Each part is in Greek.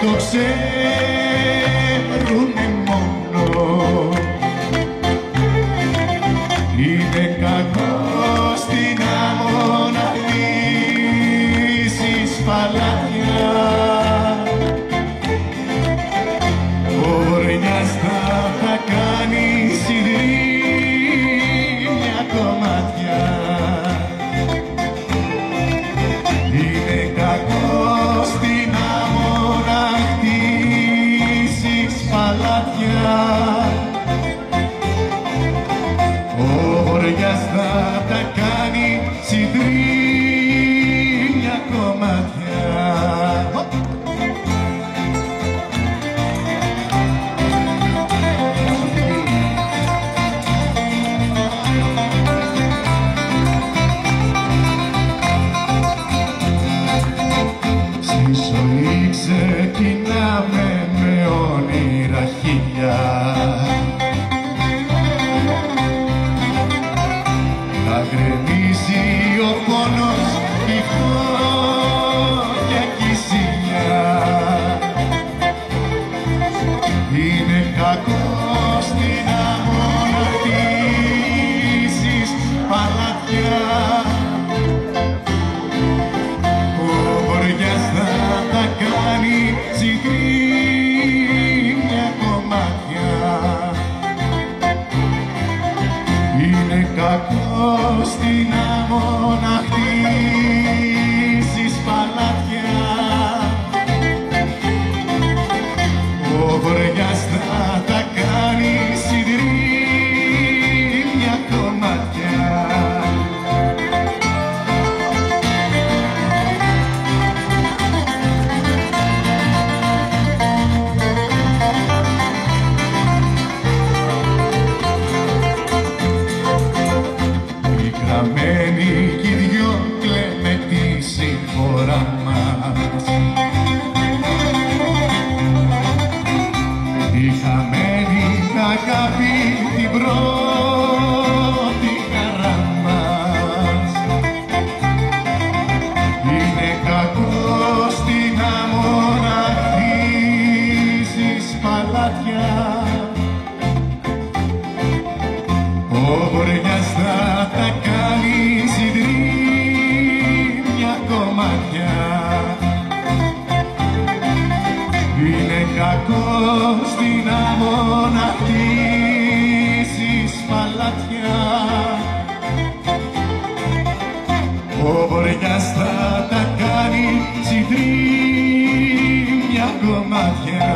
το ξέρουνε μόνο. Είναι κακό στην άμμο να χτίσεις παλάτια. Ο Βορειάς θα τα κάνει σιδρίνια κομμάτια. Είναι κακό στην άμμο να χτίσεις παλάτια. Ο Βορειάς θα τα κάνει σιδρίνια κομμάτια. Στη ζωή ξεκινάμε με όνειρα χίλια. Θα γκρεμίζει ο πόνος, η φτώχεια κι η ζήλια. Είναι κακό στην άμμο να χτίσεις παλάτια. Ο Βορειάς θα τα κάνει σιδρίνια κομμάτια. Είναι κακό στην άμμο να χτίσεις παλάτια. Ο Βορειάς θα τα κάνει σιδρίνια κομμάτια. Γραμμένοι κι οι δυο κλαίμε τη συμφορά μας. Η χαμένη αγάπη την πρώτη χαρά μας. Είναι κακό στην άμμο να χτίσεις παλάτια. Ο Βορειάς θα τα κάνει σιδρίνια κομμάτια. Είναι κακό στην άμμο να χτίσεις παλάτια. Ο Βορειάς θα τα κάνει σιδρίνια κομμάτια.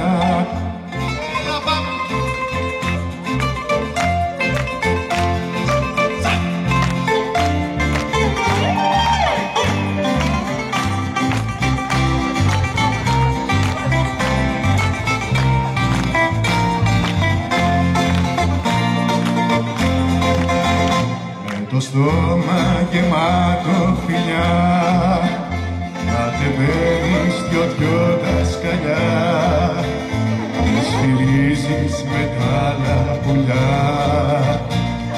Το στόμα γεμάτο φιλιά, κατεβαίνεις δυο τα σκαλιά. Τις φιλίζεις με τα άλλα πουλιά.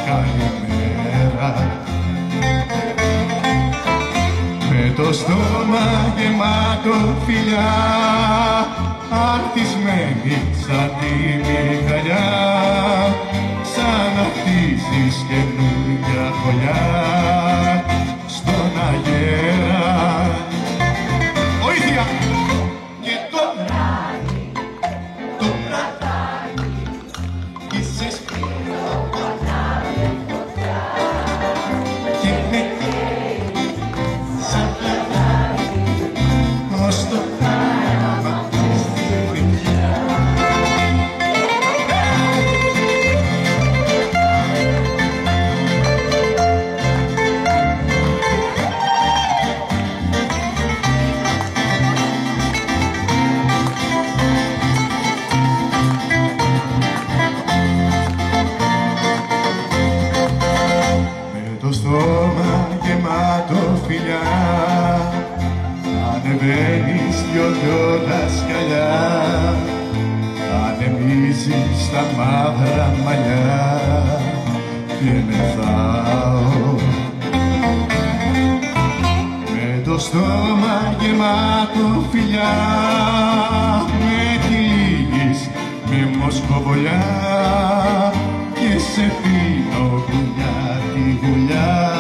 Καλημέρα. Με το στόμα γεμάτο φιλιά, αρτισμένη σαν τη μυγαλιά. Σαν να χτίσεις καινούργια φωλιά στον αγέρα. Βοήθεια! Και το βράδυ, το βραδάκι, είσαι σκληρό ανάβει φωτιά. Και με καίει σαν πλανάκι, ως το θάμα στη φωτιά. Ανεβαίνεις δυο τα σκαλιά, ανεμίζεις τα μαύρα μαλλιά και μεθάω. Με το στόμα γεμάτο φιλιά, με τυλίγεις με μοσκοβολιά και σε πίνω γουλιά τη γουλιά.